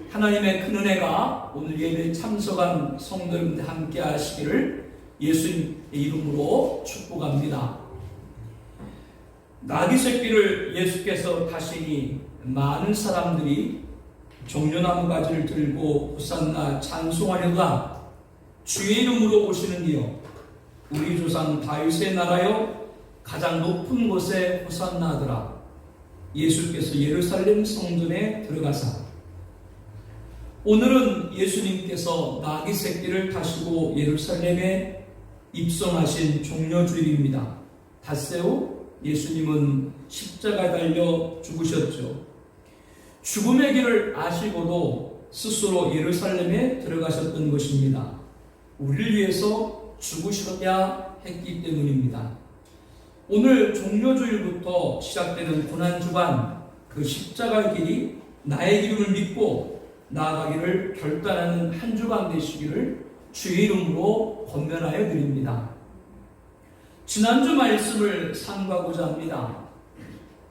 하나님의 큰 은혜가 오늘 예배에 참석한 성도 여러분들 함께 하시기를 예수님의 이름으로 축복합니다. 나귀 새끼를 예수께서 타시니 많은 사람들이 종려나무 가지를 들고 호산나 찬송하려다 주의 이름으로 오시는이여 우리 조상 다윗의 나라여 가장 높은 곳에 호산나더라. 예수께서 예루살렘 성전에 들어가사. 오늘은 예수님께서 나귀 새끼를 타시고 예루살렘에 입성하신 종려주일입니다. 닷새우 예수님은 십자가에 달려 죽으셨죠. 죽음의 길을 아시고도 스스로 예루살렘에 들어가셨던 것입니다. 우리를 위해서 죽으셔야 했기 때문입니다. 오늘 종려주일부터 시작되는 고난주간, 그 십자가의 길이 나의 기름을 믿고 나아가기를 결단하는 한 주간 되시기를 주의 이름으로 권면하여 드립니다. 지난주 말씀을 삼가고자 합니다.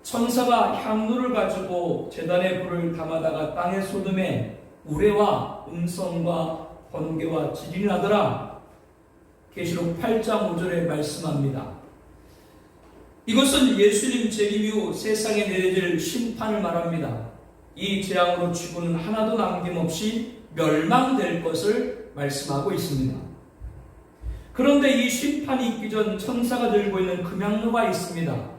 천사가 향로를 가지고 제단에 불을 담아다가 땅에 쏟음에 우레와 음성과 번개와 지진이 나더라. 계시록 8장 5절에 말씀합니다. 이것은 예수님 재림 이후 세상에 내려질 심판을 말합니다. 이 재앙으로 지구는 하나도 남김없이 멸망될 것을 말씀하고 있습니다. 그런데 이 심판이 있기 전 천사가 들고 있는 금향로가 있습니다.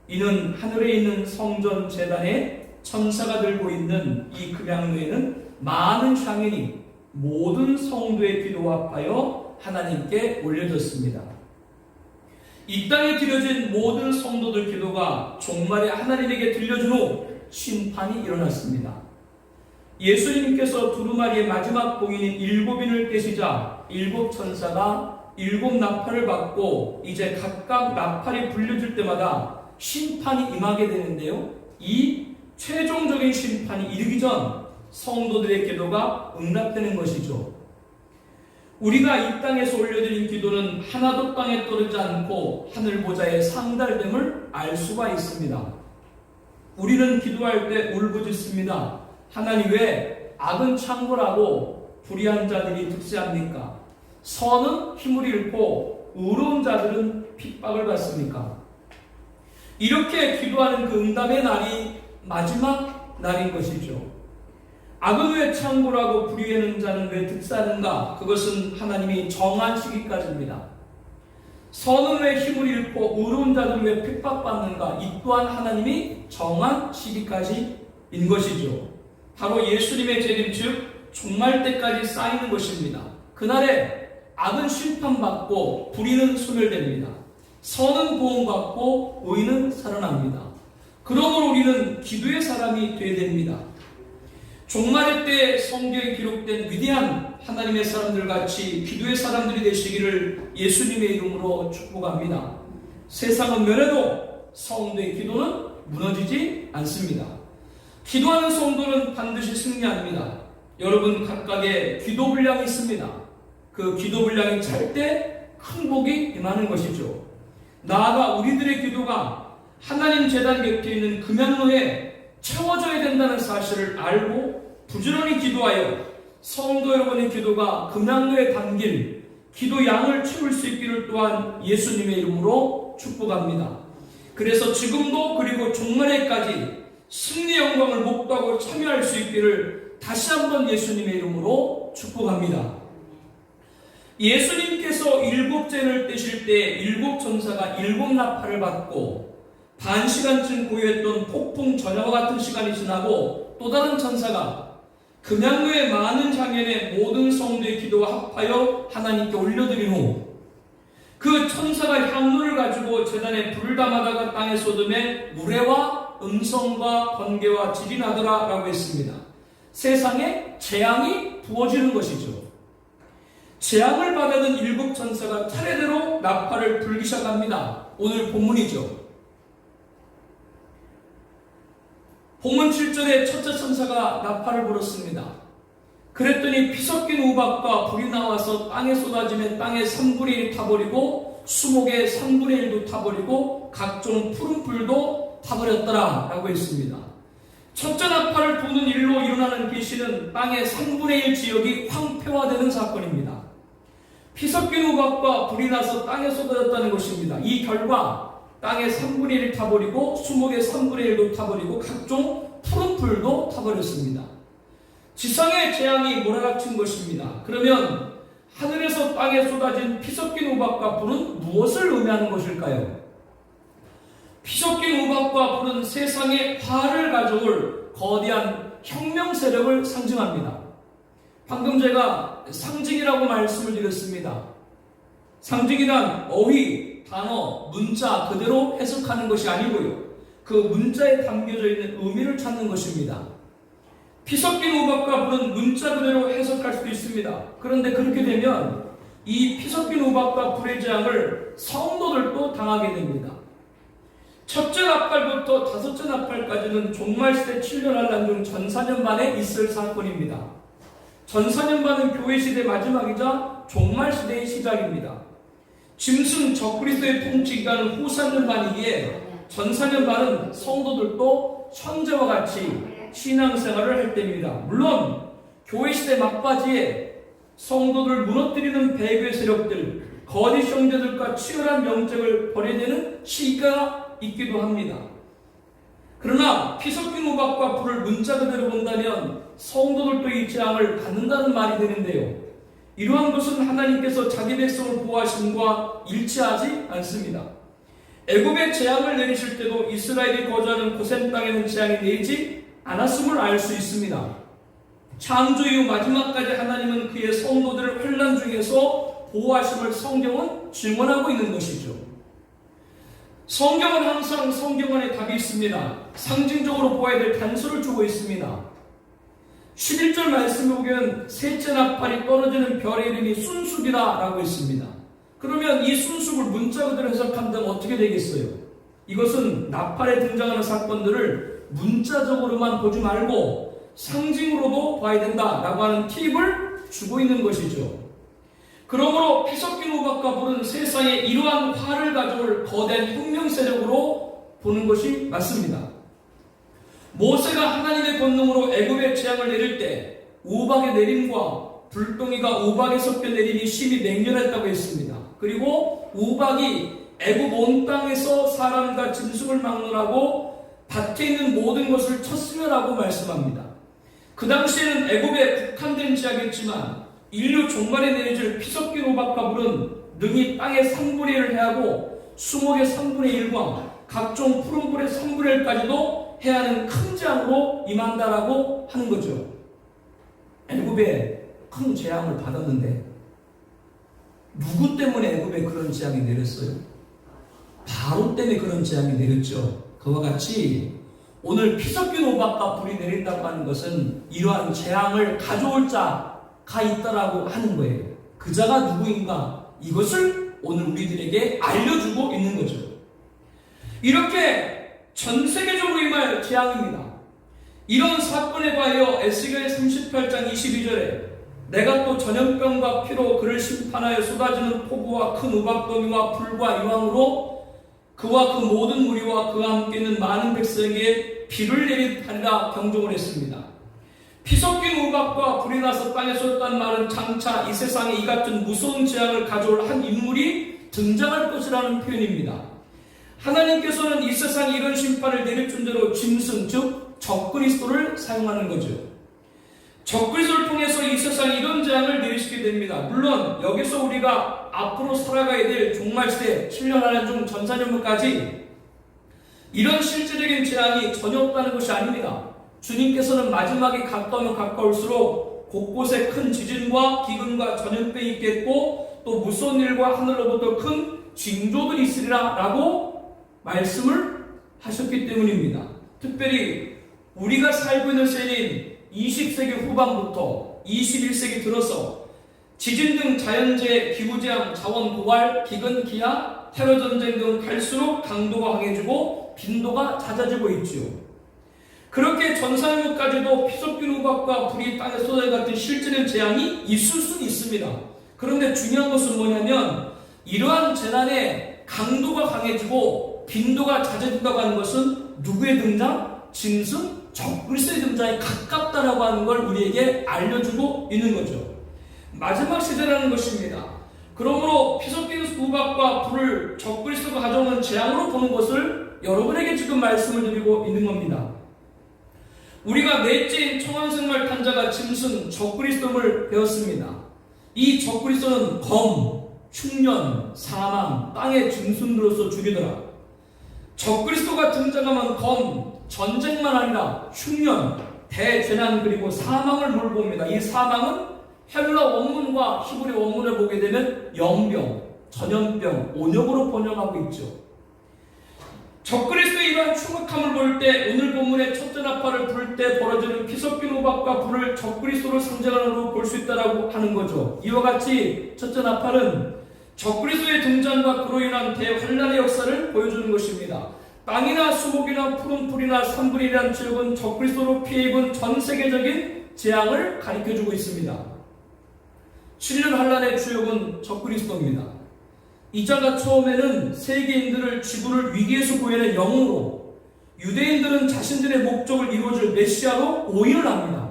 이는 하늘에 있는 성전 제단에 천사가 들고 있는 이 금향로에는 많은 향연이 모든 성도의 기도와 합하여 하나님께 올려졌습니다. 이 땅에 드려진 모든 성도들 기도가 종말에 하나님에게 들려준 후 심판이 일어났습니다. 예수님께서 두루마리의 마지막 봉인인 일곱인을 깨시자 일곱 천사가 일곱 나팔을 받고 이제 각각 나팔이 불려질 때마다 심판이 임하게 되는데요. 이 최종적인 심판이 이르기 전 성도들의 기도가 응답되는 것이죠. 우리가 이 땅에서 올려드린 기도는 하나도 땅에 떨어지지 않고 하늘 보좌에 상달됨을 알 수가 있습니다. 우리는 기도할 때 울부짖습니다. 하나님, 왜 악은 창궐하고 불의한 자들이 득세합니까? 선은 힘을 잃고 의로운 자들은 핍박을 받습니까? 이렇게 기도하는 그 응답의 날이 마지막 날인 것이죠. 악은 왜 창궐하고 불의하는 자는 왜 득세하는가? 그것은 하나님이 정한 시기까지입니다. 선은 왜 힘을 잃고 의로운 자들은 왜 핍박받는가? 이 또한 하나님이 정한 시기까지인 것이죠. 바로 예수님의 재림 즉 종말 때까지 쌓이는 것입니다. 그날에 악은 심판받고 불의는 소멸됩니다. 선은 보호받고 의는 살아납니다. 그러므로 우리는 기도의 사람이 되어야 됩니다. 종말의 때 성경에 기록된 위대한 하나님의 사람들 같이 기도의 사람들이 되시기를 예수님의 이름으로 축복합니다. 세상은 멸해도 성도의 기도는 무너지지 않습니다. 기도하는 성도는 반드시 승리합니다. 여러분 각각의 기도 분량이 있습니다. 그 기도 분량이 찰 때 큰 복이 임하는 것이죠. 나아가 우리들의 기도가 하나님 제단 곁에 있는 금향로에 채워져야 된다는 사실을 알고 부지런히 기도하여 성도 여러분의 기도가 금향로에 담긴 기도 양을 채울 수 있기를 또한 예수님의 이름으로 축복합니다. 그래서 지금도 그리고 종말에까지 승리 영광을 목도하고 참여할 수 있기를 다시 한번 예수님의 이름으로 축복합니다. 예수님께서 일곱 째를 떼실 때 일곱 천사가 일곱 나팔을 받고 반 시간쯤 고요했던 폭풍 전야와 같은 시간이 지나고 또 다른 천사가 금향로의 많은 향연에 모든 성도의 기도와 합하여 하나님께 올려드린 후 그 천사가 향로를 가지고 제단에 불을 담아다가 땅에 쏟음에 우레와 음성과 번개와 질이 나더라 라고 했습니다. 세상에 재앙이 부어지는 것이죠. 재앙을 받아든 일곱 천사가 차례대로 나팔을 불기 시작합니다. 오늘 본문이죠. 본문 7절에 첫째 천사가 나팔을 불었습니다. 그랬더니 피 섞인 우박과 불이 나와서 땅에 쏟아지면 땅의 3분의 1이 타버리고 수목의 3분의 1도 타버리고 각종 푸른 풀도 타버렸더라 라고 했습니다. 첫째 나팔을 부는 일로 일어나는 계시는 땅의 3분의 1 지역이 황폐화되는 사건입니다. 피 섞인 우박과 불이 나서 땅에 쏟아졌다는 것입니다. 이 결과 땅의 3분의 1을 타버리고 수목의 3분의 1도 타버리고 각종 푸른 풀도 타버렸습니다. 지상의 재앙이 몰아닥친 것입니다. 그러면 하늘에서 땅에 쏟아진 피 섞인 우박과 불은 무엇을 의미하는 것일까요? 피 섞인 우박과 불은 세상에 화를 가져올 거대한 혁명 세력을 상징합니다. 방금 제가 상징이라고 말씀을 드렸습니다. 상징이란 어휘, 단어, 문자 그대로 해석하는 것이 아니고요. 그 문자에 담겨져 있는 의미를 찾는 것입니다. 피 섞인 우박과 불은 문자 그대로 해석할 수도 있습니다. 그런데 그렇게 되면 이 피 섞인 우박과 불의 재앙을 성도들도 당하게 됩니다. 첫째 나팔부터 다섯째 나팔까지는 종말시대 7년 한란 중 전사년 만에 있을 사건입니다. 전사년 반은 교회시대 마지막이자 종말시대의 시작입니다. 짐승 적그리스도의 통치 기간은 후 3년 반이기에 전사년 반은 성도들도 현재와 같이 신앙생활을 할 때입니다. 물론 교회시대 막바지에 성도들 무너뜨리는 배교의 세력들, 거짓 형제들과 치열한 영적을 벌여야 되는 시기가 있기도 합니다. 그러나 피 섞인 우박과 불을 문자 그대로 본다면 성도들도 이 재앙을 받는다는 말이 되는데요. 이러한 것은 하나님께서 자기 백성을 보호하심과 일치하지 않습니다. 애굽에 재앙을 내리실 때도 이스라엘이 거주하는 고센 땅에는 재앙이 내리지 않았음을 알 수 있습니다. 창조 이후 마지막까지 하나님은 그의 성도들을 환난 중에서 보호하심을 성경은 증언하고 있는 것이죠. 성경은 항상 성경 안에 답이 있습니다. 상징적으로 보아야 될 단서를 주고 있습니다. 11절 말씀에 보면 셋째 나팔이 떨어지는 별의 이름이 순숫이라 라고 있습니다. 그러면 이 순숫을 문자 그대로 해석한다면 어떻게 되겠어요? 이것은 나팔에 등장하는 사건들을 문자적으로만 보지 말고 상징으로도 봐야 된다라고 하는 팁을 주고 있는 것이죠. 그러므로 피 섞인 우박과 불은 세상에 이러한 화를 가져올 거대한 혁명 세력으로 보는 것이 맞습니다. 모세가 하나님의 권능으로 애굽의 재앙을 내릴 때 우박의 내림과 불덩이가 우박에 섞여 내림이 심히 맹렬했다고 했습니다. 그리고 우박이 애굽 온 땅에서 사람과 짐승을 막론하고 밭에 있는 모든 것을 쳤으며라고 말씀합니다. 그 당시에는 애굽에 국한된 지역이었지만 인류 종말에 내려질 피 섞인 우박과 불은 능히 땅의 3분의 1을 해하고 수목의 3분의 1과 각종 푸른 불의 3분의 1까지도 해하는 큰 재앙으로 임한다라고 하는 거죠. 애굽에 큰 재앙을 받았는데 누구 때문에 애굽에 그런 재앙이 내렸어요? 바로 때문에 그런 재앙이 내렸죠. 그와 같이 오늘 피 섞인 우박과 불이 내린다고 하는 것은 이러한 재앙을 가져올 자가 있다라고 하는 거예요. 그 자가 누구인가? 이것을 오늘 우리들에게 알려주고 있는 거죠. 이렇게 전 세계적으로 임할 재앙입니다. 이런 사건에 관하여 에스겔 38장 22절에 내가 또 전염병과 피로 그를 심판하여 쏟아지는 폭우와 큰 우박더미와 불과 이왕으로 그와 그 모든 무리와 그와 함께 있는 많은 백성에게 비를 내리리라 경종을 했습니다. 피 섞인 우박과 불이 나서 땅에 쏟았다는 말은 장차 이 세상에 이 같은 무서운 재앙을 가져올 한 인물이 등장할 것이라는 표현입니다. 하나님께서는 이 세상에 이런 심판을 내릴 존재로 짐승 즉 적그리스도를 사용하는 거죠. 적그리스도를 통해서 이 세상에 이런 재앙을 내리시게 됩니다. 물론 여기서 우리가 앞으로 살아가야 될 종말시대 7년 하나 중 전사년부까지 이런 실제적인 재앙이 전혀 없다는 것이 아닙니다. 주님께서는 마지막이 가까우면 가까울수록 곳곳에 큰 지진과 기근과 전염병이 있겠고 또 무서운 일과 하늘로부터 큰 징조들이 있으리라 라고 말씀을 하셨기 때문입니다. 특별히 우리가 살고 있는 세대인 20세기 후반부터 21세기 들어서 지진 등 자연재해, 기후재앙, 자원 고갈, 기근, 기아, 테러 전쟁 등 갈수록 강도가 강해지고 빈도가 잦아지고 있지요. 그렇게 전사년까지도 피 섞인 우박과 불이 땅에 쏟아져 같은 실제는 재앙이 있을 수는 있습니다. 그런데 중요한 것은 뭐냐면 이러한 재난의 강도가 강해지고 빈도가 잦아진다고 하는 것은 누구의 등장? 짐승, 적그리스도의 등장에 가깝다라고 하는 걸 우리에게 알려주고 있는 거죠. 마지막 시대라는 것입니다. 그러므로 피 섞인 우박과 불을 적그리스도가 가져오는 재앙으로 보는 것을 여러분에게 지금 말씀을 드리고 있는 겁니다. 우리가 넷째인 청한생말 탄자가 짐승 적그리스도를 배웠습니다. 이 적그리스도는 검, 흉년, 사망, 땅의 짐승으로서 죽이더라. 적그리스도가 등장하면 검, 전쟁만 아니라 흉년, 대재난 그리고 사망을 몰고 옵니다. 이 사망은 헬라 원문과 히브리 원문을 보게 되면 영병, 전염병, 온역으로 번역하고 있죠. 적그리스도의 이러한 추악함을 볼 때 오늘 본문의 첫째 나팔을 불 때 벌어지는 피 섞인 우박과 불을 적그리스도를 상징하는 볼 수 있다라고 하는 거죠. 이와 같이 첫째 나팔은 적그리스도의 등장과 그로 인한 대환란의 역사를 보여주는 것입니다. 땅이나 수목이나 푸른 풀이나 산불이라는 지역은 적그리스도로 피해 입은 전 세계적인 재앙을 가리켜주고 있습니다. 7년 환란의 주역은 적그리스도입니다. 이자가 처음에는 세계인들을 지구를 위기에서 구해낸 영으로, 유대인들은 자신들의 목적을 이루어줄 메시아로 오인을 합니다.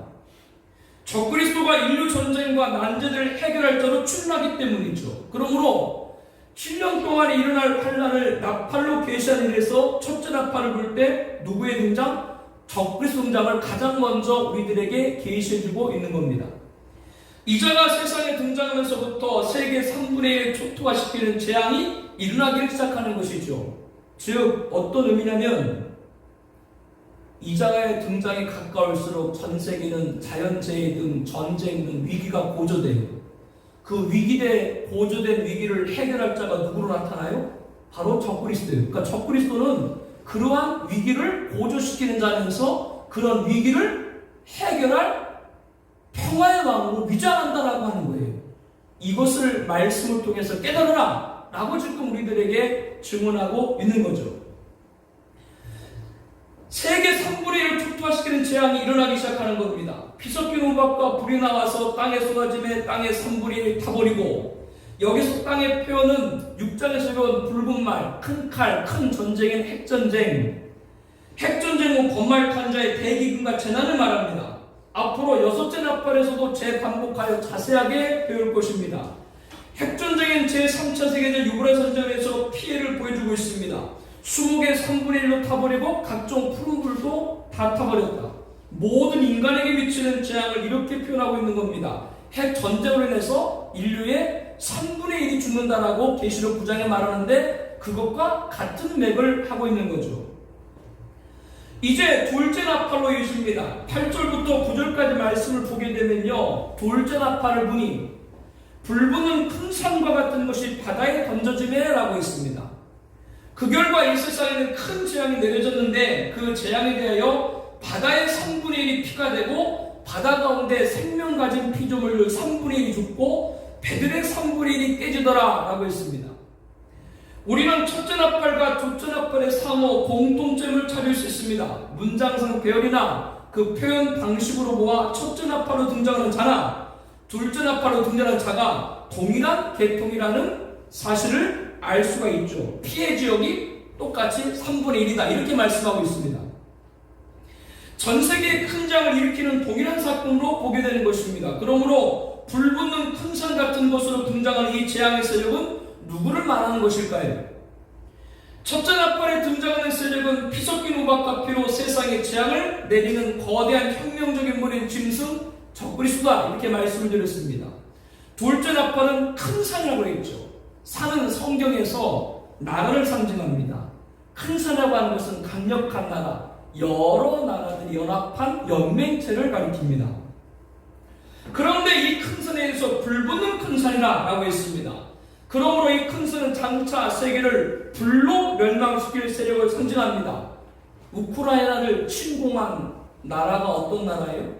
적그리스도가 인류 전쟁과 난제들을 해결할 자로 출현하기 때문이죠. 그러므로 7년 동안에 일어날 환란을 나팔로 계시한 일에서 첫째 나팔을 불 때 누구의 등장? 적그리스도 등장을 가장 먼저 우리들에게 계시해주고 있는 겁니다. 이자가 세상에 등장하면서부터 세계 3분의 1을 초토화시키는 재앙이 일어나기 시작하는 것이죠. 즉 어떤 의미냐면 이자가의 등장이 가까울수록 전 세계는 자연재해 등 전쟁 등 위기가 고조돼요. 그 고조된 위기를 해결할 자가 누구로 나타나요? 바로 적그리스도예요. 그러니까 적그리스도는 그러한 위기를 고조시키는 자면서 그런 위기를 해결할 평화의 왕으로 위장한다라고 하는 거예요. 이것을 말씀을 통해서 깨달으라 라고 지금 우리들에게 증언하고 있는 거죠. 세계 3분의 1을 초토화시키는 재앙이 일어나기 시작하는 겁니다. 피 섞인 우박과 불이 나와서 땅에 쏟아짐에 땅의 3분의 1을 타버리고, 여기서 땅의 표현은 6장에서 배운 붉은 말, 큰 칼, 큰 전쟁인 핵전쟁. 핵전쟁은 번말탄자의 대기근과 재난을 말합니다. 앞으로 여섯째 나팔에서도 재반복하여 자세하게 배울 것입니다. 핵전쟁은 제3차 세계대전 유브라 선전에서 피해를 보여주고 있습니다. 수목의 3분의 1로 타버리고 각종 푸른 불도 다 타버렸다. 모든 인간에게 미치는 재앙을 이렇게 표현하고 있는 겁니다. 핵전쟁으로 인해서 인류의 3분의 1이 죽는다라고 계시록 9장에 말하는데 그것과 같은 맥을 하고 있는 거죠. 이제 둘째 나팔로 이어집니다. 8절부터 9절까지 말씀을 보게 되면요, 둘째 나팔을 부니 불붙는 큰 산과 같은 것이 바다에 던져지매 라고 있습니다. 그 결과 이 세상에는 큰 재앙이 내려졌는데 그 재앙에 대하여 바다의 3분의 1이 피가 되고 바다 가운데 생명 가진 피조물들 3분의 1이 죽고 배들의 3분의 1이 깨지더라 라고 했습니다. 우리는 첫째 나팔과 둘째 나팔의 상호 공통점을 찾을 수 있습니다. 문장상 배열이나 그 표현 방식으로 보아 첫째 나팔로 등장하는 자나 둘째 나팔로 등장하는 자가 동일한 계통이라는 사실을 알 수가 있죠. 피해 지역이 똑같이 3분의 1이다 이렇게 말씀하고 있습니다. 전 세계의 큰 재앙을 일으키는 동일한 사건으로 보게 되는 것입니다. 그러므로 불붙는 큰 산 같은 것으로 등장하는 이 재앙의 세력은 누구를 말하는 것일까요? 첫째 나팔에 등장하는 세력은 피 섞인 우박과 피로 세상에 재앙을 내리는 거대한 혁명적인 무리인 짐승 적그리스도다 이렇게 말씀을 드렸습니다. 둘째 나팔은 큰 산이라고 했죠. 산은 성경에서 나라를 상징합니다. 큰 산이라고 하는 것은 강력한 나라, 여러 나라들이 연합한 연맹체를 가리킵니다. 그런데 이 큰 산에 대해서 불붙는 큰 산이라고 했습니다. 그러므로 이 큰 산은 장차 세계를 불로 멸망시킬 세력을 상징합니다. 우크라이나를 침공한 나라가 어떤 나라예요?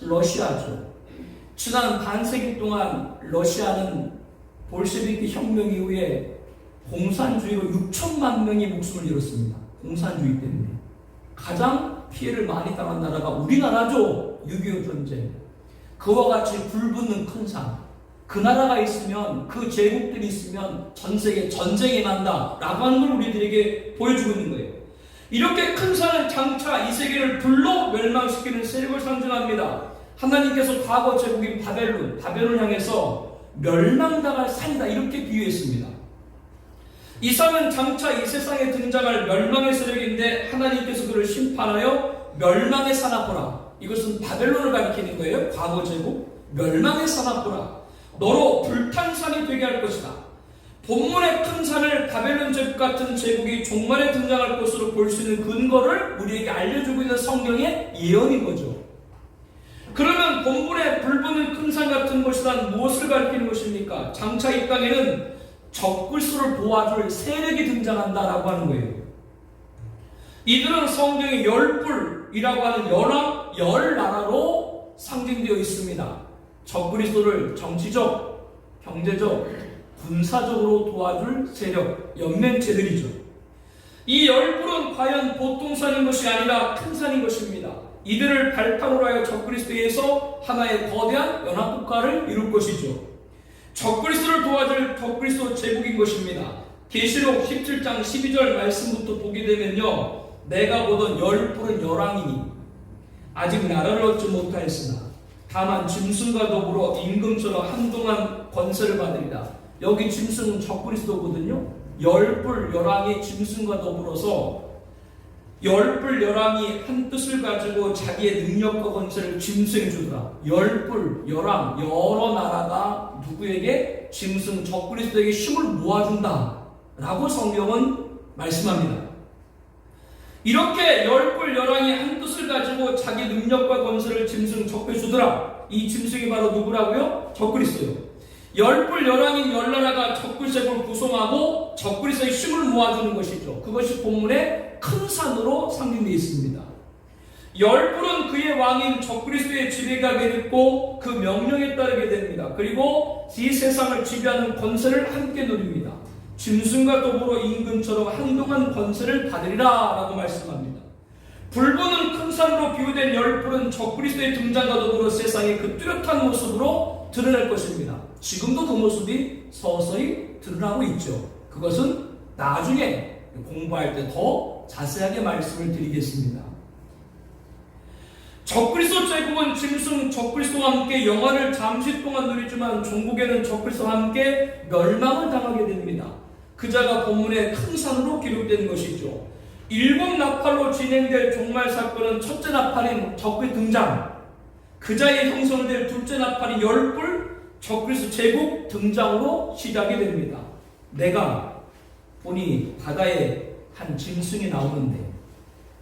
러시아죠. 지난 반세기 동안 러시아는 볼셰비키 혁명 이후에 공산주의로 6천만 명이 목숨을 잃었습니다. 공산주의 때문에. 가장 피해를 많이 당한 나라가 우리나라죠. 6.25 전쟁. 그와 같이 불붙는 큰 산. 그 나라가 있으면, 그 제국들이 있으면 전 세계 전쟁이 난다 라고 하는 걸 우리들에게 보여주고 있는 거예요. 이렇게 큰 산은 장차 이 세계를 불로 멸망시키는 세력을 상징합니다. 하나님께서 과거 제국인 바벨론을 향해서 멸망당할 산이다 이렇게 비유했습니다. 이 산은 장차 이 세상에 등장할 멸망의 세력인데 하나님께서 그를 심판하여 멸망의 산 앞으라. 이것은 바벨론을 가리키는 거예요. 과거 제국 멸망의 산 앞으라. 너로 불탄 산이 되게 할 것이다. 본문의 큰 산을 바벨론 제국 같은 제국이 종말에 등장할 것으로 볼 수 있는 근거를 우리에게 알려주고 있는 성경의 예언인 거죠. 그러면 본문의 불붙는 큰 산 같은 것이란 무엇을 가리키는 것입니까? 장차 이 땅에는 적그리스도를 도와줄 세력이 등장한다라고 하는 거예요. 이들은 성경의 열불이라고 하는 열 나라로 상징되어 있습니다. 적그리스도를 정치적, 경제적, 군사적으로 도와줄 세력, 연맹체들이죠. 이 열불은 과연 보통 산인 것이 아니라 큰 산인 것입니다. 이들을 발판으로 하여 적그리스도에서 하나의 거대한 연합국가를 이룰 것이죠. 적그리스도를 도와줄 적그리스도 제국인 것입니다. 계시록 17장 12절 말씀부터 보게 되면요, 내가 보던 열불은 열왕이니 아직 나라를 얻지 못하였으나 다만 짐승과 더불어 임금처럼 한동안 권세를 받으리라. 여기 짐승은 적그리스도거든요. 열불 열왕이 짐승과 더불어서 열불 열왕이 한 뜻을 가지고 자기의 능력과 권세를 짐승에 주더라. 열불 열왕 여러 나라가 누구에게? 짐승 적그리스도에게 힘을 모아준다 라고 성경은 말씀합니다. 이렇게 열불 열왕이 한 뜻을 가지고 자기 능력과 권세를 짐승 적게 주더라. 이 짐승이 바로 누구라고요? 적그리스도요. 열불 열왕인 열나라가 적그리스도를 구성하고 적그리스도의 힘을 모아주는 것이죠. 그것이 본문의 큰 산으로 상징되어 있습니다. 열불은 그의 왕인 적그리스도의 지배가 내렸고 그 명령에 따르게 됩니다. 그리고 이 세상을 지배하는 권세를 함께 누립니다. 짐승과 더불어 임금처럼 한동안 권세를 받으리라 라고 말씀합니다. 불보는 큰 산으로 비유된 열불은 적그리스도의 등장과 더불어 세상에 그 뚜렷한 모습으로 드러날 것입니다. 지금도 그 모습이 서서히 드러나고 있죠. 그것은 나중에 공부할 때 더 자세하게 말씀을 드리겠습니다. 적그리스도 제국은 짐승 적그리스도와 함께 영화를 잠시 동안 누리지만 종국에는 적그리스도와 함께 멸망을 당하게 됩니다. 그자가 본문의 큰 산으로 기록된 것이죠. 일곱 나팔로 진행될 종말 사건은 첫째 나팔인 적그리스도 등장, 그자의 형성될 둘째 나팔인 열불 적그리스도 제국 등장으로 시작이 됩니다. 내가 보니 바다에 한 짐승이 나오는데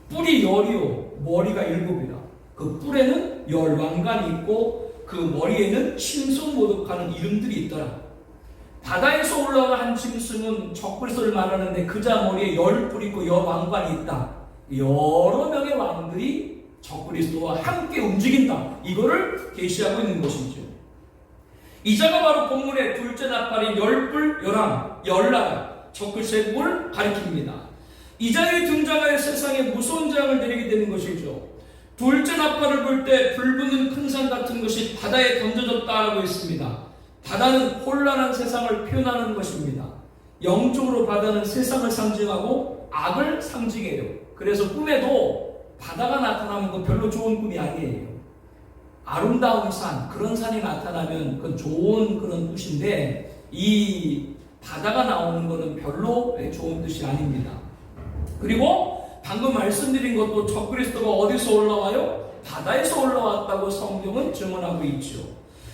뿔이 열이요 머리가 일곱이라. 그 뿔에는 열 왕관이 있고 그 머리에는 신성모독하는 이름들이 있더라. 바다에서 올라오는 한 짐승은 적그리스도를 말하는데 그자 머리에 열 뿔이 있고 열 왕관이 있다. 여러 명의 왕들이 적그리스도와 함께 움직인다. 이거를 계시하고 있는 것이죠. 이자가 바로 본문의 둘째 나팔인 열불 열왕 열나라 적그리스도 제국을 가리킵니다. 이자의 등장하여 세상에 무서운 재앙을 내리게 되는 것이죠. 둘째 나팔을 불 때 불붙는 큰 산 같은 것이 바다에 던져졌다라고 했습니다. 바다는 혼란한 세상을 표현하는 것입니다. 영적으로 바다는 세상을 상징하고 악을 상징해요. 그래서 꿈에도 바다가 나타나면 그 별로 좋은 꿈이 아니에요. 아름다운 산, 그런 산이 나타나면 그건 좋은 그런 뜻인데 이 바다가 나오는 것은 별로 좋은 뜻이 아닙니다. 그리고 방금 말씀드린 것도 적그리스도가 어디서 올라와요? 바다에서 올라왔다고 성경은 증언하고 있죠.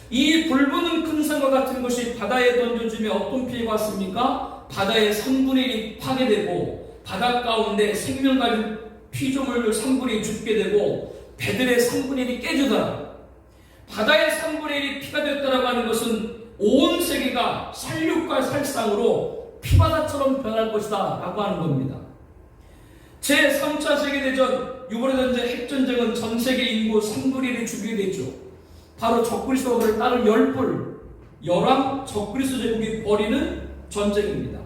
이 불붙는 큰 산과 같은 것이 바다에 던져지면 어떤 피해가 왔습니까? 바다의 3분의 1이 파괴되고 바다 가운데 생명 가진 피조물들 3분의 1이 죽게 되고 배들의 3분의 1이 깨지더라. 바다의 3분의 1이 피가 됐다라고 하는 것은 온 세계가 살육과 살상으로 피바다처럼 변할 것이다 라고 하는 겁니다. 제3차 세계대전, 유보레전쟁, 핵전쟁은 전 세계 인구 3분의 1이 죽게 됐죠. 바로 적그리스도를 따른 열불, 열왕 적그리스도 제국이 벌이는 전쟁입니다.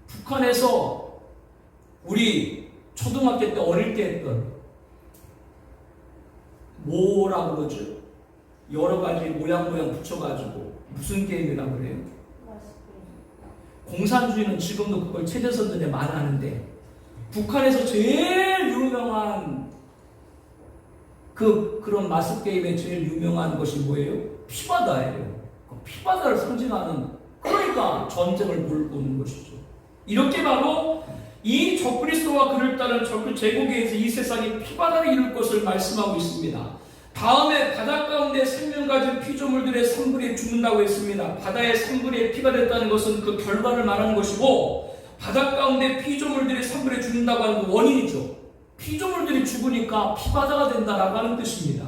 북한에서 우리 초등학교 때 어릴 때 했던 뭐라고 그러죠? 여러 가지 모양 붙여가지고 무슨 게임이라고 그래요? 공산주의는 지금도 그걸 체제선전에 말하는데 북한에서 제일 유명한 그런 마스 게임의 제일 유명한 것이 뭐예요? 피바다예요. 피바다를 상징하는, 그러니까 전쟁을 몰고 오는 것이죠. 이렇게 바로 이 적그리스도와 그를 따른 적그 제국에서 이 세상이 피바다를 이룰 것을 말씀하고 있습니다. 다음에 바다 가운데 생명 가진 피조물들의 3분의 1 죽는다고 했습니다. 바다의 3분의 1 피가 됐다는 것은 그 결과를 말하는 것이고, 바다 가운데 피조물들의 3분의 1 죽는다고 하는 그 원인이죠. 피조물들이 죽으니까 피바다가 된다라고 하는 뜻입니다.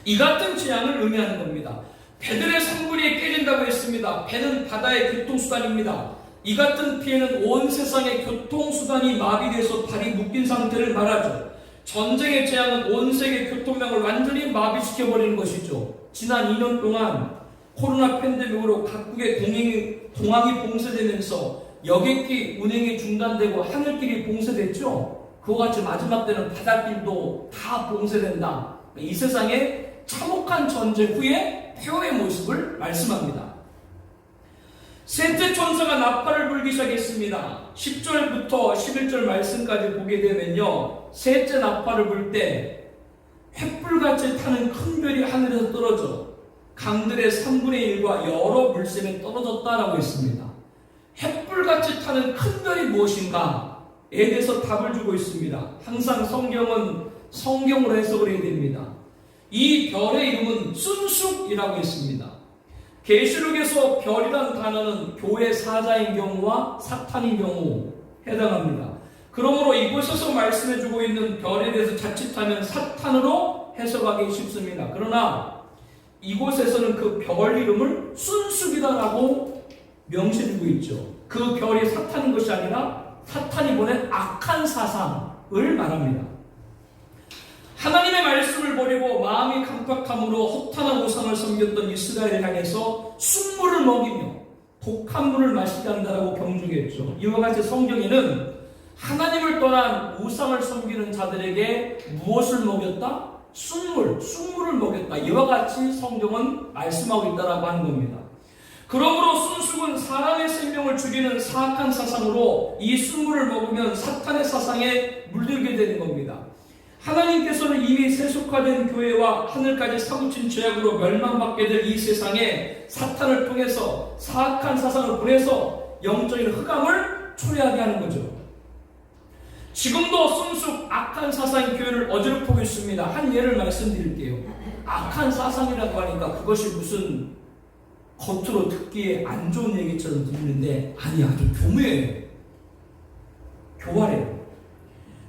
이 같은 재앙을 의미하는 겁니다. 배들의 3분의 1 깨진다고 했습니다. 배는 바다의 교통수단입니다. 이 같은 피해는 온 세상의 교통수단이 마비돼서 발이 묶인 상태를 말하죠. 전쟁의 재앙은 온 세계 교통망을 완전히 마비시켜버리는 것이죠. 지난 2년 동안 코로나 팬데믹으로 각국의 공항이 봉쇄되면서 여객기 운행이 중단되고 하늘길이 봉쇄됐죠. 그와 같이 마지막 때는 바닷길도 다 봉쇄된다. 이 세상의 참혹한 전쟁 후에 폐허의 모습을 말씀합니다. 셋째 천사가 나팔을 불기 시작했습니다. 10절부터 11절 말씀까지 보게 되면요, 셋째 나팔을 불 때 횃불같이 타는 큰 별이 하늘에서 떨어져 강들의 3분의 1과 여러 물샘에 떨어졌다라고 했습니다. 횃불같이 타는 큰 별이 무엇인가? 에 대해서 답을 주고 있습니다. 항상 성경은 성경으로 해석을 해야 됩니다. 이 별의 이름은 순숙이라고 했습니다. 계시록에서 별이란 단어는 교회 사자인 경우와 사탄인 경우 해당합니다. 그러므로 이곳에서 말씀해주고 있는 별에 대해서 자칫하면 사탄으로 해석하기 쉽습니다. 그러나 이곳에서는 그 별 이름을 순숙이다라고 명시해주고 있죠. 그 별이 사탄인 것이 아니라 사탄이 보낸 악한 사상을 말합니다. 하나님의 말씀을 버리고 마음이 강팍함으로 허탄한 우상을 섬겼던 이스라엘을 향해서 쑥물을 먹이며 독한 물을 마시게 한다라고 경중했죠. 이와 같이 성경에는 하나님을 떠난 우상을 섬기는 자들에게 무엇을 먹였다? 쑥물을 먹였다. 이와 같이 성경은 말씀하고 있다라고 하는 겁니다. 그러므로 순숙은 사람의 생명을 죽이는 사악한 사상으로 이 쑥물을 먹으면 사탄의 사상에 물들게 되는 겁니다. 하나님께서는 이미 세속화된 교회와 하늘까지 사고친 죄악으로 멸망받게 될 이 세상에 사탄을 통해서 사악한 사상을 보내서 영적인 흑암을 초래하게 하는 거죠. 지금도 순숙 악한 사상의 교회를 어지럽히고 있습니다. 한 예를 말씀드릴게요. 악한 사상이라고 하니까 그것이 무슨 겉으로 듣기에 안 좋은 얘기처럼 들리는데 아니, 아주 교묘해요. 교활해요.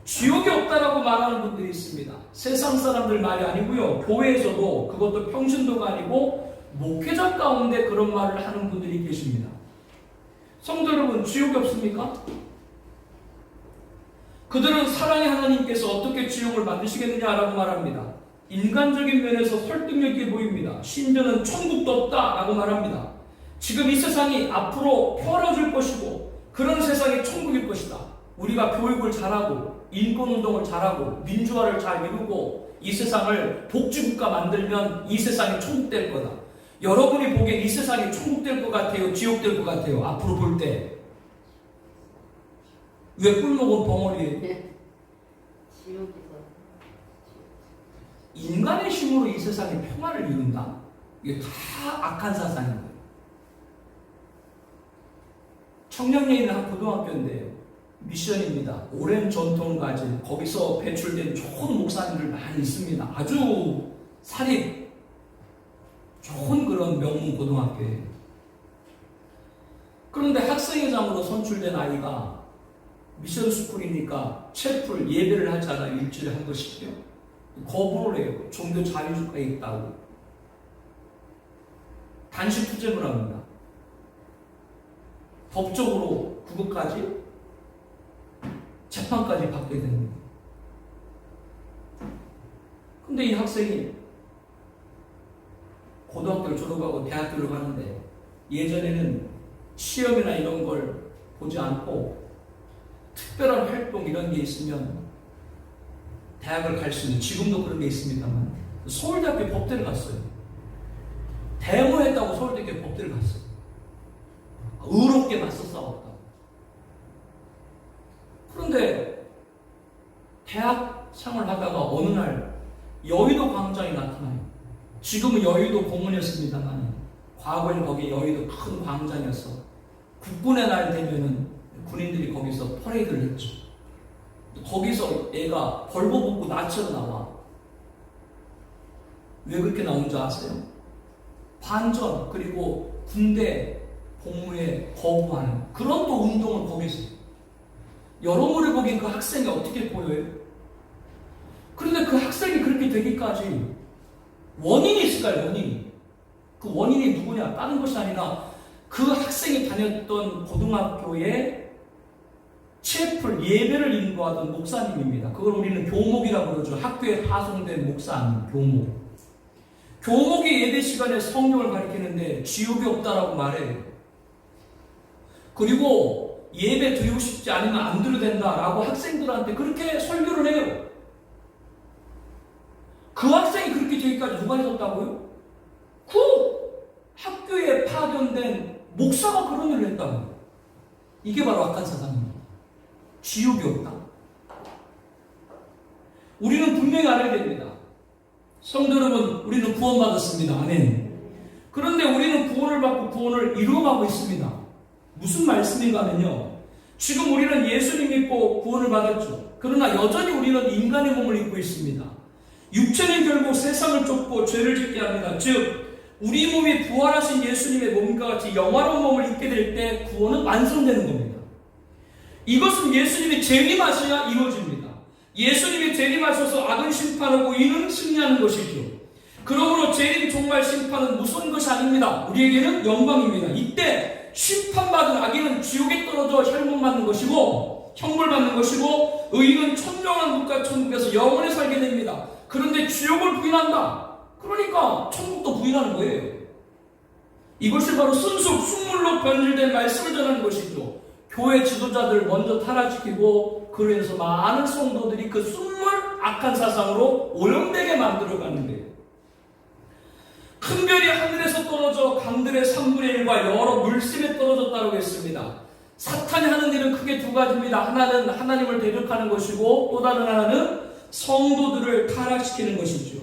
지옥이 없다라고 말하는 분들이 있습니다. 세상 사람들 말이 아니고요, 교회에서도 그것도 평신도가 아니고 목회자 가운데 그런 말을 하는 분들이 계십니다. 성도 여러분, 지옥이 없습니까? 그들은 사랑의 하나님께서 어떻게 지옥을 만드시겠느냐라고 말합니다. 인간적인 면에서 설득력 있게 보입니다. 심지어는 천국도 없다라고 말합니다. 지금 이 세상이 앞으로 평화로워질 것이고 그런 세상이 천국일 것이다. 우리가 교육을 잘하고 인권운동을 잘하고 민주화를 잘 이루고 이 세상을 복지국가 만들면 이 세상이 천국 될 거다. 여러분이 보기엔 이 세상이 천국 될 것 같아요? 지옥 될 것 같아요? 앞으로 볼 때. 왜 꿀먹은 벙어리예요? 네. 지옥에서 인간의 힘으로 이 세상에 평화를 이룬다? 이게 다 악한 사상인 거예요. 청량리에 있는 한 고등학교인데요. 미션입니다. 오랜 전통을 가진, 거기서 배출된 좋은 목사님들 많이 있습니다. 아주 사립 좋은 그런 명문 고등학교예요. 그런데 학생회장으로 선출된 아이가 미션 스쿨이니까 채플 예배를 하잖아요. 일주일에 한 번씩요. 거부를 해요. 종교 자유주의가 있다고. 단식 투쟁을 합니다. 법적으로 그것까지 재판까지 받게 됩니다. 근데 이 학생이 고등학교를 졸업하고 대학교를 가는데 예전에는 시험이나 이런 걸 보지 않고 특별한 활동 이런 게 있으면 대학을 갈 수 있는, 지금도 그런 게 있습니다만 서울대학교 법대를 갔어요. 데모했다고 서울대학교 법대를 갔어요. 의롭게 맞서 싸웠다고. 그런데 대학 생활하다가 어느 날 여의도 광장이 나타나요. 지금은 여의도 공원이었습니다만 과거에 거기 여의도 큰 광장이었어. 국군의 날 되면은 군인들이 거기서 퍼레이드를 했죠. 거기서 애가 벌거벗고 나처럼 나와. 왜 그렇게 나온 줄 아세요? 반전 그리고 군대 복무에 거부하는 그런 또 운동을 거기서. 여러분이 보기엔 그 학생이 어떻게 보여요? 그런데 그 학생이 그렇게 되기까지 원인이 있을까요? 원인이. 그 원인이 누구냐? 다른 것이 아니라 그 학생이 다녔던 고등학교에 채플 예배를 인도하던 목사님입니다. 그걸 우리는 교목이라고 그러죠. 학교에 파송된 목사님, 교목. 교목이 예배 시간에 성령을 가리키는데 지옥이 없다라고 말해요. 그리고 예배 드리고 싶지 않으면 안 드려도 된다라고 학생들한테 그렇게 설교를 해요. 그 학생이 그렇게 되기까지 누가 해줬다고요? 그 학교에 파견된 목사가 그런 일을 했다고요. 이게 바로 악한 사상입니다. 지옥이 없다. 우리는 분명히 알아야 됩니다. 성도 여러분, 우리는 구원받았습니다. 아멘. 그런데 우리는 구원을 받고 구원을 이루어가고 있습니다. 무슨 말씀인가 하면요, 지금 우리는 예수님 믿고 구원을 받았죠. 그러나 여전히 우리는 인간의 몸을 입고 있습니다. 육체는 결국 세상을 쫓고 죄를 짓게 합니다. 즉 우리 몸이 부활하신 예수님의 몸과 같이 영화로운 몸을 입게 될 때 구원은 완성되는 겁니다. 이것은 예수님이 재림하셔야 이루어집니다. 예수님이 재림하셔서 악은 심판하고 의는 승리하는 것이죠. 그러므로 재림 종말 심판은 무서운 것이 아닙니다. 우리에게는 영광입니다. 이때 심판받은 악인은 지옥에 떨어져 혈문받는 것이고 형벌받는 것이고 의인은 천명한 국가 천국에서 영원히 살게 됩니다. 그런데 지옥을 부인한다. 그러니까 천국도 부인하는 거예요. 이것이 바로 순수 숭물로 변질된 말씀을 전하는 것이죠. 교회 지도자들 먼저 타락시키고 그로 인해서 많은 성도들이 그 숭물 악한 사상으로 오염되게 만들어가는 거예요. 큰 별이 하늘에서 떨어져 강들의 3분의 1과 여러 물샘에 떨어졌다고 했습니다. 사탄이 하는 일은 크게 두 가지입니다. 하나는 하나님을 대적하는 것이고 또 다른 하나는 성도들을 타락시키는 것이죠.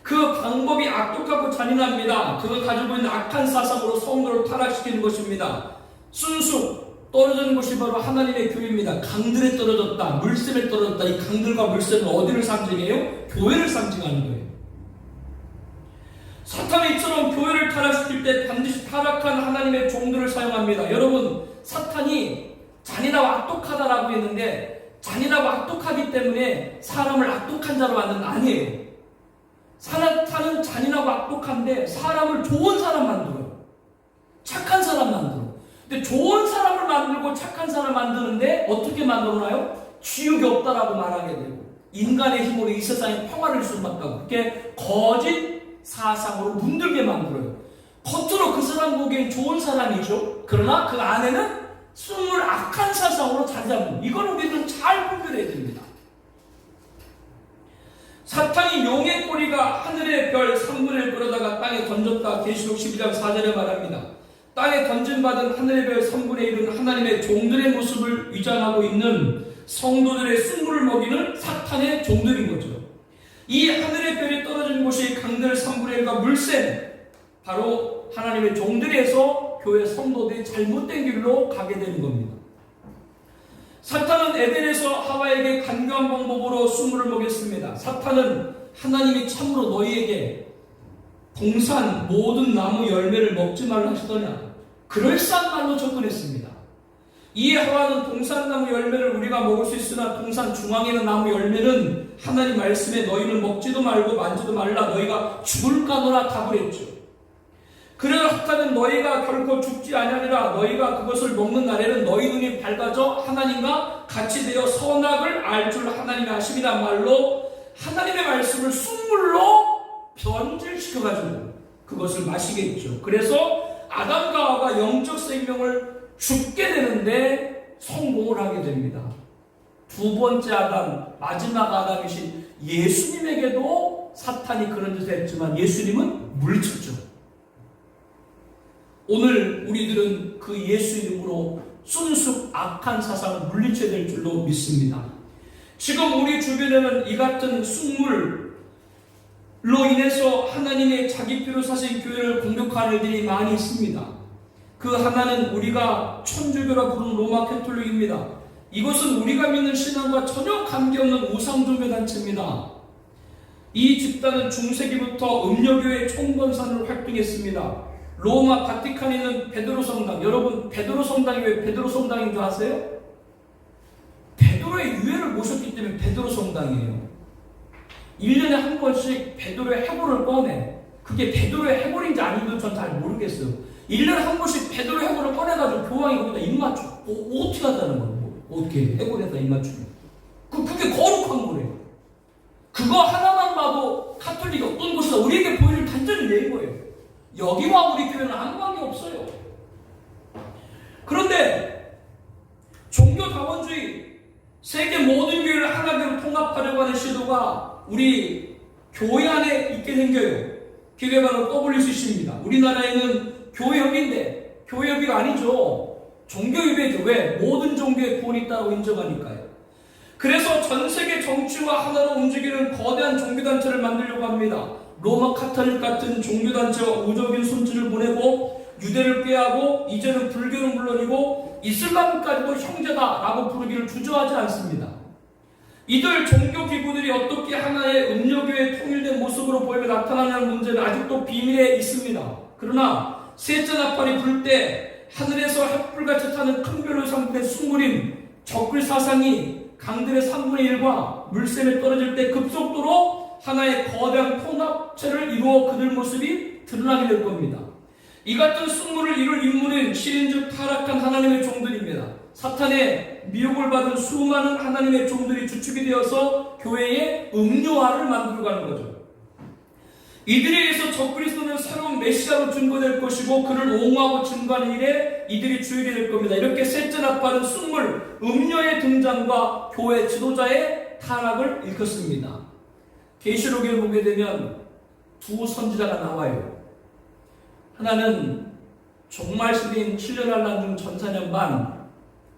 그 방법이 악독하고 잔인합니다. 그가 가지고 있는 악한 사상으로 성도를 타락시키는 것입니다. 순수 떨어지는 것이 바로 하나님의 교회입니다. 강들에 떨어졌다, 물샘에 떨어졌다. 이 강들과 물샘은 어디를 상징해요? 교회를 상징하는 거예요. 사탄이 이처럼 교회를 타락시킬 때 반드시 타락한 하나님의 종들을 사용합니다. 여러분, 사탄이 잔인하고 악독하다라고 했는데 잔인하고 악독하기 때문에 사람을 악독한 자로 만드는 건 아니에요. 사탄은 잔인하고 악독한데 사람을 좋은 사람 만들어요. 착한 사람 만들어요. 근데 좋은 사람을 만들고 착한 사람을 만드는데 어떻게 만들어놔요? 지옥이 없다라고 말하게 되고 인간의 힘으로 이 세상에 평화를 수받다고 그렇게 거짓 사상으로 문들게 만들어요. 겉으로 그 사람 보기엔 좋은 사람이죠. 그러나 그 안에는 숭물 악한 사상으로 자리 잡는, 이걸 우리는 잘 분별해야 됩니다. 사탄이 용의 꼬리가 하늘의 별 3분의 1 끌어다가 땅에 던졌다. 계시록 12장 4절에 말합니다. 땅에 던짐받은 하늘의 별 3분의 1은 하나님의 종들의 모습을 위장하고 있는 성도들의 숭물을 먹이는 사탄의 종들인 거죠. 이 하늘의 별이 떨어진 곳이 강들 3분의 1과 물샘, 바로 하나님의 종들에서 교회 성도들이 잘못된 길로 가게 되는 겁니다. 사탄은 에덴에서 하와에게 간교한 방법으로 숭물을 먹였습니다. 사탄은 하나님이 참으로 너희에게 동산 모든 나무 열매를 먹지 말라 하시더냐, 그럴싸한 말로 접근했습니다. 이 하와는 동산나무 열매를 우리가 먹을 수 있으나 동산 중앙에 있는 나무 열매는 하나님 말씀에 너희는 먹지도 말고 만지도 말라, 너희가 죽을까노라 답을 했죠. 그러나 사탄은 너희가 결코 죽지 아니하리라, 너희가 그것을 먹는 날에는 너희 눈이 밝아져 하나님과 같이 되어 선악을 알 줄 하나님의 아심이란 말로 하나님의 말씀을 숭물로 변질시켜가지고 그것을 마시겠죠. 그래서 아담과 하와가 영적 생명을 죽게 되는데 성공을 하게 됩니다. 두 번째 아담, 마지막 아담이신 예수님에게도 사탄이 그런 짓을 했지만 예수님은 물리쳤죠. 오늘 우리들은 그 예수 이름으로 순수 악한 사상을 물리쳐야 될 줄로 믿습니다. 지금 우리 주변에는 이 같은 숙물로 인해서 하나님의 자기 피로 사신 교회를 공격하는 일들이 많이 있습니다. 그 하나는 우리가 천주교라 부르는 로마 캐톨릭입니다. 이것은 우리가 믿는 신앙과 전혀 관계없는 우상종교단체입니다. 이 집단은 중세기부터 음녀교회 총번산으로 활동했습니다. 로마 바티칸에 있는 베드로 성당, 여러분 베드로 성당이 왜 베드로 성당인 줄 아세요? 베드로의 유해를 모셨기 때문에 베드로 성당이에요. 1년에 한 번씩 베드로의 해골을 꺼내. 그게 베드로의 해골인지 아닌지 전 잘 모르겠어요. 1년에 한 번씩 베드로의 해골을 꺼내가지고 교황이 거기다 입 맞춰. 어떻게 하자는 거예요? 어떻게 해골에다 입 맞추면? 그게 거룩한 거래요. 그거 하나만 봐도 카톨릭이 어떤 곳이다 우리에게 보여줄 단점이 내인 거예요. 여기와 우리 교회는 아무 관계 없어요. 그런데 종교 다원주의, 세계 모든 교회를 하나로 통합하려고 하는 시도가 우리 교회 안에 있게 생겨요. 그게 바로 WCC입니다. 우리나라에는 교회협의인데 교회협의가 아니죠. 종교협의죠. 왜? 모든 종교의 구원이 있다고 인정하니까요. 그래서 전 세계 정치와 하나로 움직이는 거대한 종교단체를 만들려고 합니다. 로마 카톨릭 같은 종교단체와 우적인 손질을 보내고 유대를 꾀하고 이제는 불교는 물론이고 이슬람까지도 형제다라고 부르기를 주저하지 않습니다. 이들 종교기구들이 어떻게 하나의 음료교회의 통일된 모습으로 보이며 나타나는 문제는 아직도 비밀에 있습니다. 그러나 셋째 나팔이 불 때 하늘에서 햇불같이 타는 큰 별로 삼킨 숙물인 적글 사상이 강들의 3분의 1과 물샘에 떨어질 때 급속도로 하나의 거대한 통합체를 이루어 그들 모습이 드러나게 될 겁니다. 이 같은 숙물을 이룰 인물은 신인즉 타락한 하나님의 종들입니다. 사탄의 미혹을 받은 수많은 하나님의 종들이 주축이 되어서 교회의 음료화를 만들어가는 거죠. 이들에 의해서 적그리스도는 새로운 메시아로 증거될 것이고 그를 옹호하고 증거하는 일에 이들이 주역이 될 겁니다. 이렇게 셋째 나팔은 숙물, 음료의 등장과 교회 지도자의 타락을 일컫습니다. 계시록에 보게 되면 두 선지자가 나와요. 하나는 종말 시대인 7년 한란 중 전사년 반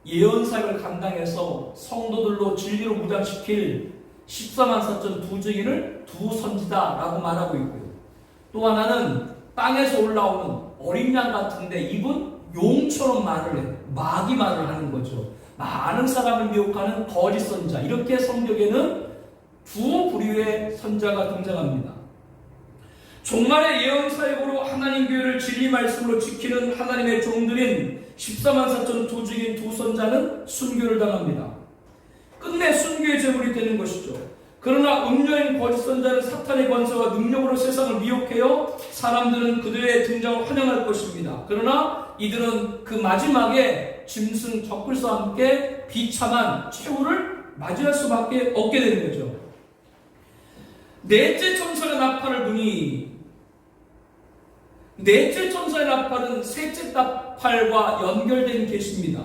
예언사역을 감당해서 성도들로 진리로 무장시킬 14만 4천 두 증인을 두 선지자라고 말하고 있고요. 또 하나는 땅에서 올라오는 어린 양 같은데 입은 용처럼 말을 해요. 마귀 말을 하는 거죠. 많은 사람을 미혹하는 거짓 선자. 이렇게 성경에는 두 부류의 선자가 등장합니다. 종말의 예언 사역으로 하나님 교회를 진리 말씀으로 지키는 하나님의 종들인 14만 4천 두 증인 두 선자는 순교를 당합니다. 끝내 순교의 제물이 되는 것이죠. 그러나 음료인 거짓 선자는 사탄의 권세와 능력으로 세상을 미혹해요. 사람들은 그들의 등장을 환영할 것입니다. 그러나 이들은 그 마지막에 짐승 적글서와 함께 비참한 최후를 맞이할 수밖에 없게 되는 거죠. 넷째 천사가 나팔을 부니 넷째 천사의 나팔은 셋째 나팔과 연결된 계시입니다.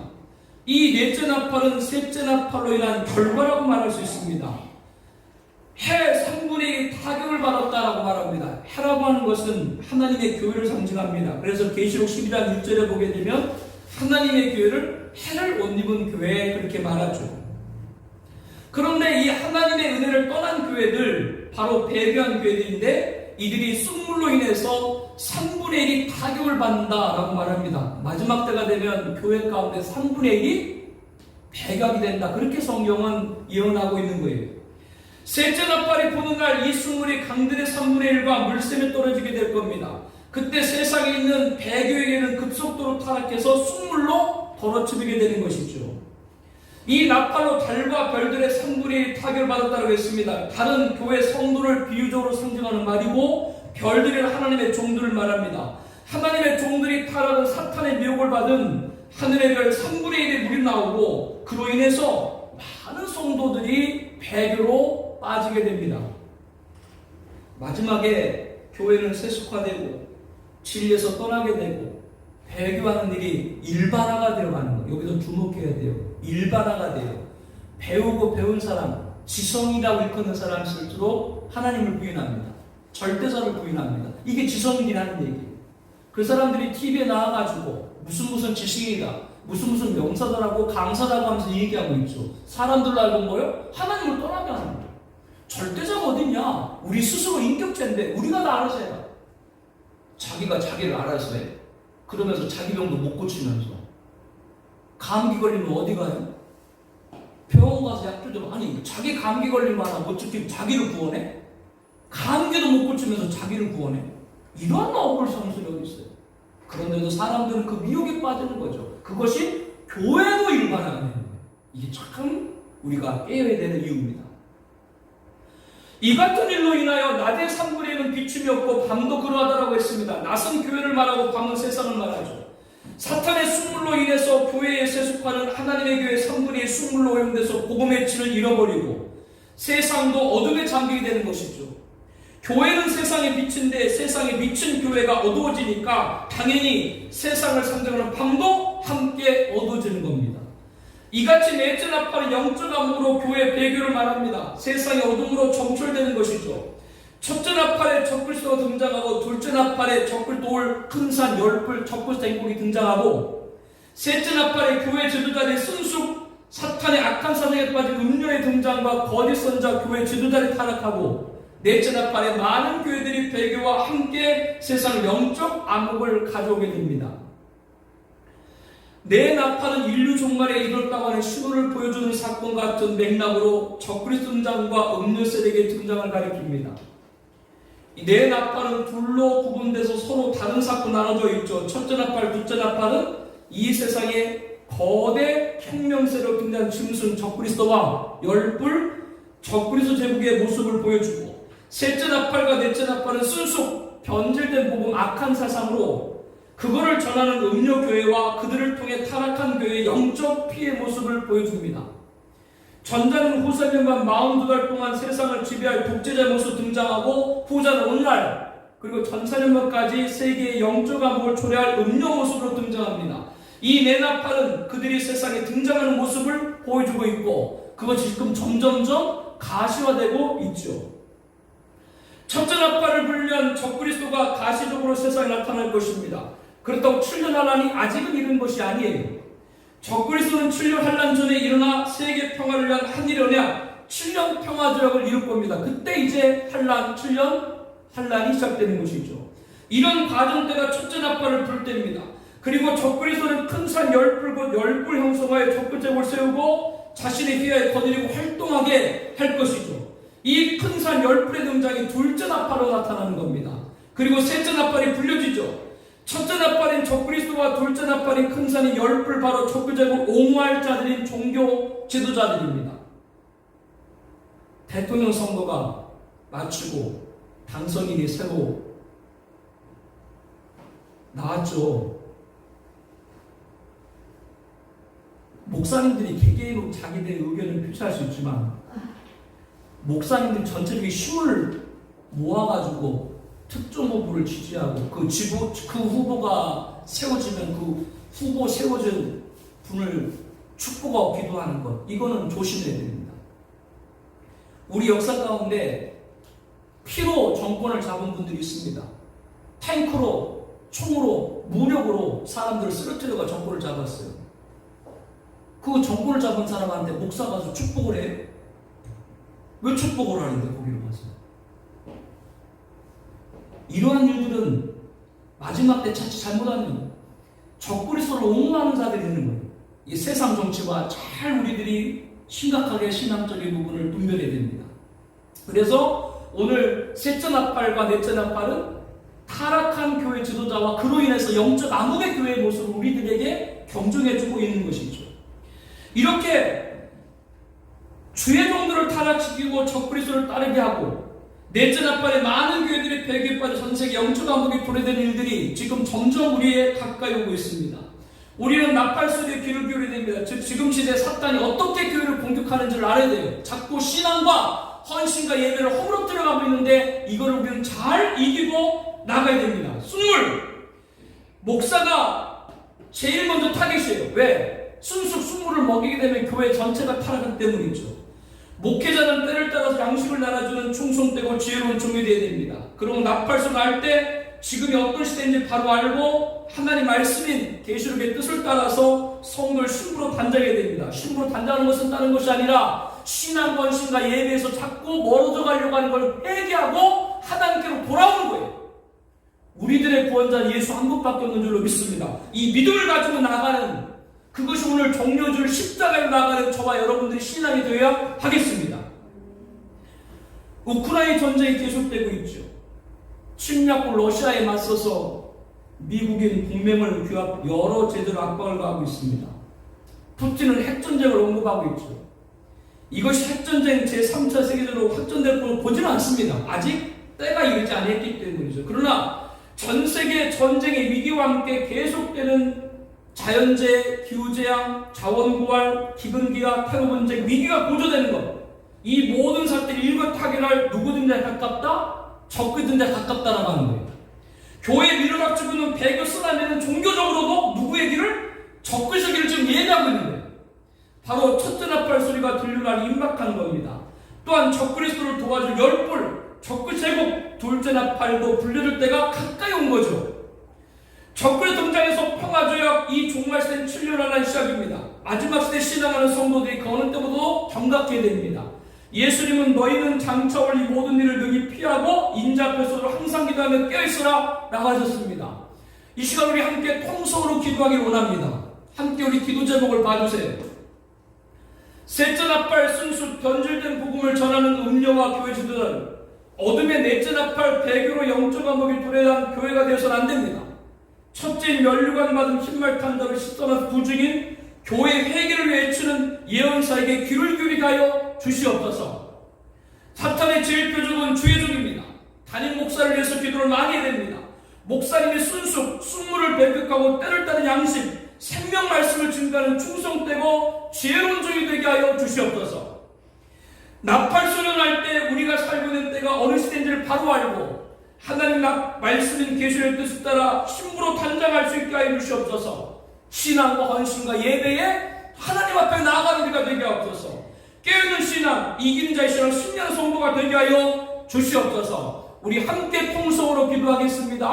이 넷째 나팔은 셋째 나팔로 인한 결과라고 말할 수 있습니다. 해 3분의 1이 타격을 받았다라고 말합니다. 해라고 하는 것은 하나님의 교회를 상징합니다. 그래서 계시록 12장 1절에 보게 되면 하나님의 교회를 해를 못 입은 교회 그렇게 말하죠. 그런데 이 하나님의 은혜를 떠난 교회들 바로 배교한 교회들인데 이들이 쑥물로 인해서 3분의 1이 타격을 받는다라고 말합니다. 마지막 때가 되면 교회 가운데 3분의 1이 배각이 된다. 그렇게 성경은 예언하고 있는 거예요. 셋째 나팔이 부는 날 이 쑥물이 강들의 3분의 1과 물샘에 떨어지게 될 겁니다. 그때 세상에 있는 배교에게는 급속도로 타락해서 쑥물로 벌어지게 되는 것이죠. 이 나팔로 달과 별들의 3분의 1 타격을 받았다고 했습니다. 다른 교회 성도를 비유적으로 상징하는 말이고 별들은 하나님의 종들을 말합니다. 하나님의 종들이 타락한 사탄의 미혹을 받은 하늘의 별 3분의 1의 물이 나오고 그로 인해서 많은 성도들이 배교로 빠지게 됩니다. 마지막에 교회는 세속화되고 진리에서 떠나게 되고 배교하는 일이 일반화가 되어가는 거예요. 여기서 주목해야 돼요. 일반화가 돼요. 배우고 배운 사람, 지성이라고 일컫는 사람일수록 하나님을 부인합니다. 절대자를 부인합니다. 이게 지성이라는 얘기예요. 그 사람들이 TV에 나와가지고 무슨 지식이다. 무슨 명사들하고 강사라고 하면서 얘기하고 있죠. 사람들로 알고 뭐요? 하나님을 떠나게 하는 거예요. 절대자가 어딨냐? 우리 스스로 인격체인데 우리가 다 알아서 해라. 자기가 자기를 알아서 해. 그러면서 자기 병도 못 고치면서 감기 걸리면 어디 가요? 병원 가서 약 좀. 아니 자기 감기 걸린 거 하나 못 지키면 자기를 구원해? 감기도 못 고치면서 자기를 구원해? 이런 어불성설이 어디 있어요? 그런데도 사람들은 그 미혹에 빠지는 거죠. 그것이 교회도 일반화가 되는 거예요. 이게 참 우리가 깨어야 되는 이유입니다. 이 같은 일로 인하여 낮의 3분의 1은 비춤이 없고 밤도 그러하다라고 했습니다. 낮은 교회를 말하고 밤은 세상을 말하죠. 사탄의 숙물로 인해서 교회에 세속하는 하나님의 교회 3분의 1 숙물로 오염돼서 복음의 질을 잃어버리고 세상도 어둠에 잠기게 되는 것이죠. 교회는 세상의 빛인데 세상에 비친 교회가 어두워지니까 당연히 세상을 상징하는 밤도 함께 어두워지는 겁니다. 이같이 넷째 나팔은 영적 암흑으로 교회의 배교를 말합니다. 세상의 어둠으로 점철되는 것이죠. 첫째 나팔에 적그리스도가 등장하고 둘째 나팔에 적그리스도 올 큰 산 열불 적그리스도 행복이 등장하고 셋째 나팔에 교회 지도자들의 쓴숙 사탄의 악한 사상에 빠진 음료의 등장과 거짓 선자 교회 지도자들이 타락하고 넷째 나팔에 많은 교회들이 배교와 함께 세상 영적 암흑을 가져오게 됩니다. 네 나팔은 인류 종말에 이뤘다고 하는 신호를 보여주는 사건 같은 맥락으로 적그리스도 등장과 음료 세력의 등장을 가리킵니다. 이 네 나팔은 둘로 구분돼서 서로 다른 사건 나눠져 있죠. 첫째 나팔, 둘째 나팔은 이 세상에 거대 혁명 세력 등장한 짐승 적그리스도와 열불 적그리스도 제국의 모습을 보여주고 셋째 나팔과 넷째 나팔은 순수 변질된 복음 악한 사상으로 그거를 전하는 음료 교회와 그들을 통해 타락한 교회의 영적 피해 모습을 보여줍니다. 전자는 후사년간 42달 동안 세상을 지배할 독재자 모습 등장하고 후자는 오늘날 그리고 전사년간까지 세계의 영적 암흑을 초래할 음료 모습으로 등장합니다. 이 네 나팔은 그들이 세상에 등장하는 모습을 보여주고 있고 그것이 지금 점점점 가시화되고 있죠. 첫째 나팔을 불리한 적그리스도가 가시적으로 세상에 나타날 것입니다. 그렇다고 7년 환란이 아직은 이른 것이 아니에요. 적그리스도는 7년 환란 전에 일어나 세계 평화를 위한 한일 언약 7년 평화 조약을 이룰 겁니다. 그때 이제 7년 환란이 시작되는 것이죠. 이런 과정 때가 첫째 나팔을 불 때입니다. 그리고 적그리스도는 큰 산 열불 곧 열불 형성하여 적그제국을 세우고 자신의 휘하에 거느리고 활동하게 할 것이죠. 이 큰 산 열불의 등장이 둘째 나팔로 나타나는 겁니다. 그리고 셋째 나팔이 불려지죠. 첫째 나팔인 적그리스도와 둘째 나팔인 큰 산이 열불 바로 적그제국 옹호할 자들인 종교 지도자들입니다. 대통령 선거가 마치고 당선인이 새로 나왔죠. 목사님들이 개개인으로 자기들의 의견을 표시할 수 있지만 목사님들 전체적인 힘을 모아가지고 특정 후보를 지지하고 그 후보가 세워지면 그 후보 세워진 분을 축복하고 기도하는 것, 이거는 조심해야 됩니다. 우리 역사 가운데 피로 정권을 잡은 분들이 있습니다. 탱크로, 총으로, 무력으로 사람들을 쓰러뜨려가 정권을 잡았어요. 그 정권을 잡은 사람한테 목사 가서 축복을 해요? 왜 축복을 하는데 거기로 가서? 이러한 일들은 마지막 때 자칫 잘못하면 적그리스도를 옹호하는 자들이 있는 거예요. 이 세상 정치와 잘 우리들이 심각하게 신앙적인 부분을 분별해야 됩니다. 그래서 오늘 셋째 나팔과 넷째 나팔은 타락한 교회 지도자와 그로 인해서 영적 암흑의 교회의 모습을 우리들에게 경종해주고 있는 것이죠. 이렇게 주의 종들을 타락시키고 적그리스도를 따르게 하고 넷째 나팔에 많은 교회들이 배교에 빠져 전 세계 영적 암흑이 도래되는 일들이 지금 점점 우리에 가까이 오고 있습니다. 우리는 나팔 소리에 귀를 기울여야 됩니다. 즉 지금 시대에 사탄이 어떻게 교회를 공격하는지를 알아야 돼요. 자꾸 신앙과 헌신과 예배를 허물어 가고 있는데 이거를 우리는 잘 이기고 나가야 됩니다. 순물! 목사가 제일 먼저 타겟이에요. 왜? 순물을 먹이게 되면 교회 전체가 타락하기 때문이죠. 목회자는 때를 따라서 양식을 나눠주는 충성되고 지혜로운 종이 되어야 됩니다. 그리고 나팔소 날 때 지금이 어떤 시대인지 바로 알고 하나님 말씀인 계시록의 뜻을 따라서 성도를 신부로 단장해야 됩니다. 신부로 단장하는 것은 다른 것이 아니라 신앙 권신과 예배에서 자꾸 멀어져 가려고 하는 걸 회개하고 하나님께로 돌아오는 거예요. 우리들의 구원자는 예수 한 분밖에 없는 줄로 믿습니다. 이 믿음을 가지고 나가는, 그것이 오늘 종려줄 십자가로 나가는 저와 여러분들의 신앙이 되어야 하겠습니다. 우크라이나 전쟁이 계속되고 있죠. 침략국 러시아에 맞서서 미국인 동맹을 여러 제대로 압박을 가하고 있습니다. 푸틴은 핵전쟁을 언급하고 있죠. 이것이 핵전쟁 제3차 세계대전으로 확전될 걸로 보지는 않습니다. 아직 때가 이르지 않았기 때문이죠. 그러나 전 세계 전쟁의 위기와 함께 계속되는 자연재해, 기후재앙, 자원고갈, 기근기아, 테러 분쟁, 위기가 고조되는 것, 이 모든 사태를 일거타결할 누구든지 가깝다? 적그든지 가깝다라고 하는 거예요. 교회 밀어닥치고는 배교 쓰나미는 종교적으로도 누구의 길을? 적그의 길을 지금 예언하고 있는 거예요. 바로 첫째 나팔 소리가 들려날 임박한 겁니다. 또한 적그리스도를 도와줄 열불, 적그 제국, 둘째 나팔도 불려줄 때가 가까이 온 거죠. 적그리 등장해서 평화조약, 이 종말시대는 7년 안에 시작입니다. 마지막 시대 신앙하는 성도들이 그 어느 때보다도 경각해야 됩니다. 예수님은 너희는 장차올 이 모든 일을 능히 피하고 인자 앞에서도 항상 기도하며 깨어있으라 라고 하셨습니다. 이 시간 우리 함께 통성으로 기도하기 원합니다. 함께 우리 기도 제목을 봐주세요. 셋째 나팔 순수 변질된 복음을 전하는 음녀와 교회 지도자들, 어둠의 넷째 나팔 배교로 영적 감독이 도래한 교회가 되어서는 안 됩니다. 첫째인 면류관 받은 흰말 탄자를 씻어나서 부중인 교회 회개를 외치는 예언사에게 귀를 기울이게 하여 주시옵소서. 사탄의 제일 표적은 주의적입니다. 담임 목사를 위해서 기도를 많이 해야 됩니다. 목사님의 순수, 숙무를 배격하고 때를 따른 양심, 생명 말씀을 증가하는 충성되고 지혜로운 종이 되게 하여 주시옵소서. 나팔 소년할 때 우리가 살고 있는 때가 어느 시대인지를 바로 알고 하나님 말씀인 계시의 뜻을 따라 신부로 단장할 수 있게 하여 주시옵소서. 신앙과 헌신과 예배에 하나님 앞에 나아가는 우리가 되게 하옵소서. 깨어있는 신앙, 이기는 자의 신앙, 신령 성도가 되게 하여 주시옵소서. 우리 함께 통성으로 기도하겠습니다.